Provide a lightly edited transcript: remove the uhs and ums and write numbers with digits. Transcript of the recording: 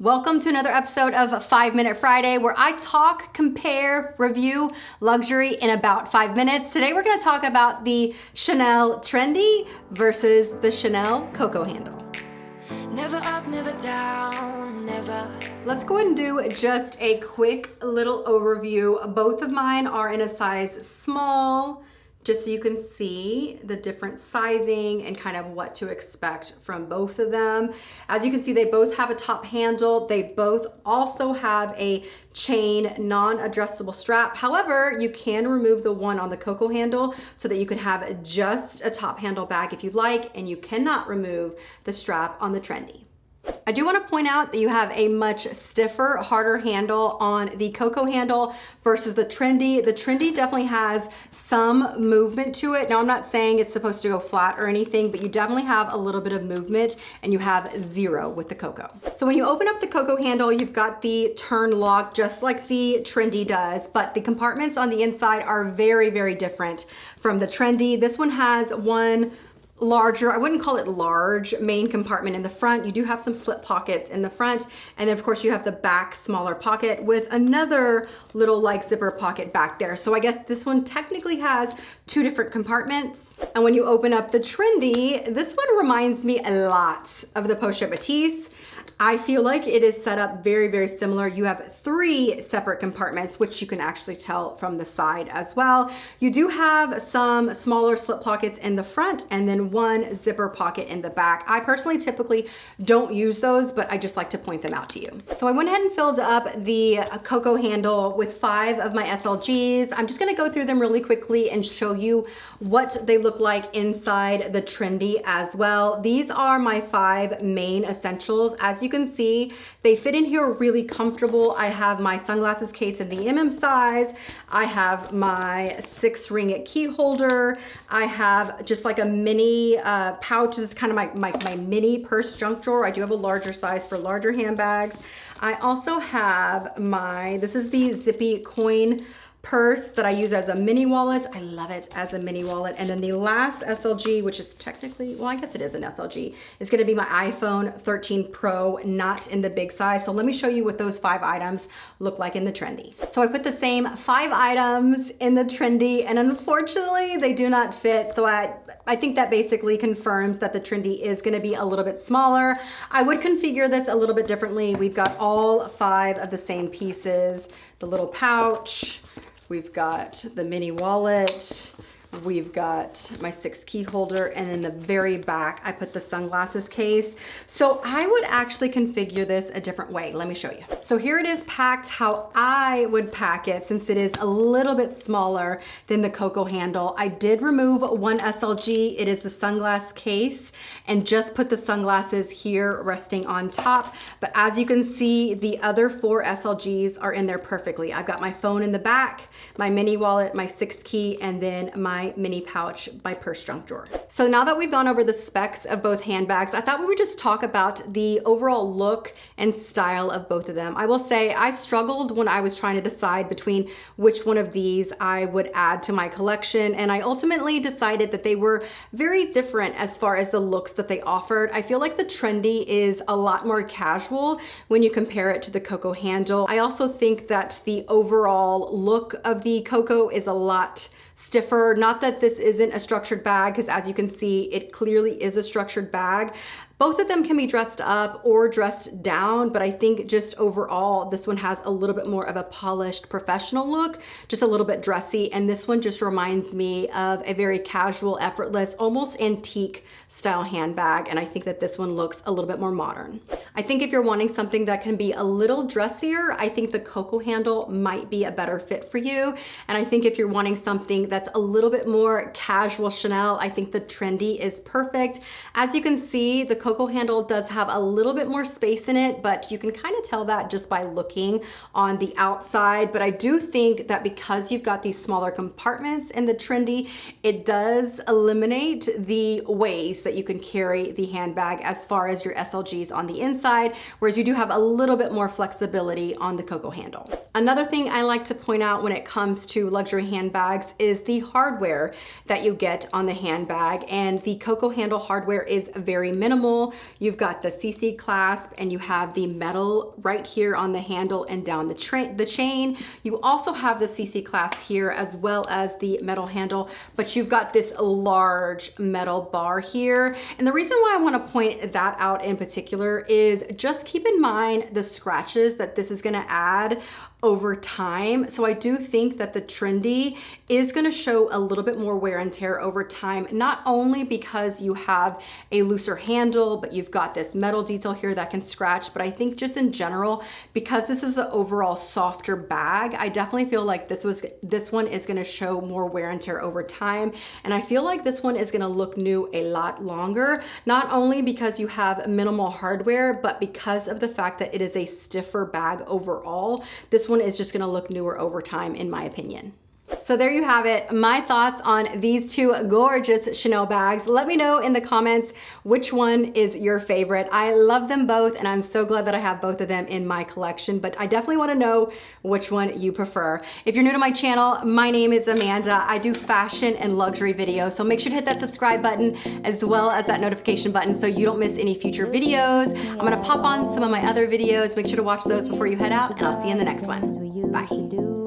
Welcome to another episode of 5 Minute Friday, where I talk, compare, review luxury in about 5 minutes. Today we're going to talk about the Chanel Trendy versus the Chanel Coco handle. Never up, never down, never. Let's go ahead and do just a quick little overview. Both of mine are in a size small, just so you can see the different sizing and kind of what to expect from both of them. As you can see, they both have a top handle. They both also have a chain non-adjustable strap. However, you can remove the one on the Coco handle so that you can have just a top handle bag if you'd like, and you cannot remove the strap on the Trendy. I do want to point out that you have a much stiffer, harder handle on the Coco handle versus the Trendy. The Trendy definitely has some movement to it. Now, I'm not saying it's supposed to go flat or anything, but you definitely have a little bit of movement, and you have zero with the Coco. So when you open up the Coco handle, you've got the turn lock just like the Trendy does, but the compartments on the inside are very, very different from the Trendy. This one has one larger, I wouldn't call it large, main compartment in the front. You do have some slip pockets in the front, and then of course you have the back smaller pocket with another little like zipper pocket back there. So I guess this one technically has two different compartments. And when you open up the Trendy, this one reminds me a lot of the Pochette Batiste. I feel like it is set up very, very similar. You have three separate compartments, which you can actually tell from the side as well. You do have some smaller slip pockets in the front and then one zipper pocket in the back. I personally typically don't use those, but I just like to point them out to you. So I went ahead and filled up the Coco handle with 5 of my SLGs. I'm just gonna go through them really quickly and show you what they look like inside the Trendy as well. These are my 5 main essentials. As you can see, they fit in here really comfortable. I have my sunglasses case in the MM size. I have my 6-ring key holder. I have just like a mini pouch. This is kind of my mini purse junk drawer. I do have a larger size for larger handbags. I also have this is the zippy coin purse that I use as a mini wallet. I love it as a mini wallet. And then the last SLG, which is technically, well, I guess it is an SLG, is going to be my iPhone 13 Pro, not in the big size. So let me show you what those 5 items look like in the Trendy. So I put the same 5 items in the Trendy, and unfortunately they do not fit. So I think that basically confirms that the Trendy is going to be a little bit smaller. I would configure this a little bit differently. We've got all 5 of the same pieces, the little pouch, we've got the mini wallet, we've got my 6 key holder, and in the very back, I put the sunglasses case. So I would actually configure this a different way. Let me show you. So here it is packed how I would pack it, since it is a little bit smaller than the Coco handle. I did remove one SLG. It is the sunglass case, and just put the sunglasses here resting on top. But as you can see, the other 4 SLGs are in there perfectly. I've got my phone in the back, my mini wallet, my 6 key, and then my mini pouch, my purse junk drawer. So now that we've gone over the specs of both handbags, I thought we would just talk about the overall look and style of both of them. I will say I struggled when I was trying to decide between which one of these I would add to my collection, and I ultimately decided that they were very different as far as the looks that they offered. I feel like the Trendy is a lot more casual when you compare it to the Coco handle. I also think that the overall look of the Coco is a lot stiffer. Not that this isn't a structured bag, because as you can see, it clearly is a structured bag. Both of them can be dressed up or dressed down, but I think just overall, this one has a little bit more of a polished professional look, just a little bit dressy. And this one just reminds me of a very casual, effortless, almost antique style handbag. And I think that this one looks a little bit more modern. I think if you're wanting something that can be a little dressier, I think the Coco handle might be a better fit for you. And I think if you're wanting something that's a little bit more casual Chanel, I think the Trendy is perfect. As you can see, the Coco handle does have a little bit more space in it, but you can kind of tell that just by looking on the outside. But I do think that because you've got these smaller compartments in the Trendy, it does eliminate the ways that you can carry the handbag as far as your SLGs on the inside, whereas you do have a little bit more flexibility on the Coco handle. Another thing I like to point out when it comes to luxury handbags is the hardware that you get on the handbag, and the Coco handle hardware is very minimal. original. You've got the CC clasp, and you have the metal right here on the handle and down the chain. You also have the CC clasp here as well as the metal handle, but you've got this large metal bar here. And the reason why I want to point that out in particular is just keep in mind the scratches that this is going to add over time. So I do think that the Trendy is going to show a little bit more wear and tear over time, not only because you have a looser handle, but you've got this metal detail here that can scratch, but I think just in general, because this is an overall softer bag, I definitely feel like this one is going to show more wear and tear over time. And I feel like this one is going to look new a lot longer, not only because you have minimal hardware, but because of the fact that it is a stiffer bag overall. This one is just going to look newer over time, in my opinion. So there you have it, my thoughts on these two gorgeous Chanel bags. Let me know in the comments which one is your favorite. I love them both, and I'm so glad that I have both of them in my collection, but I definitely want to know which one you prefer. If you're new to my channel, my name is Amanda. I do fashion and luxury videos, so make sure to hit that subscribe button as well as that notification button so you don't miss any future videos. I'm gonna pop on some of my other videos. Make sure to watch those before you head out, and I'll see you in the next one. Bye.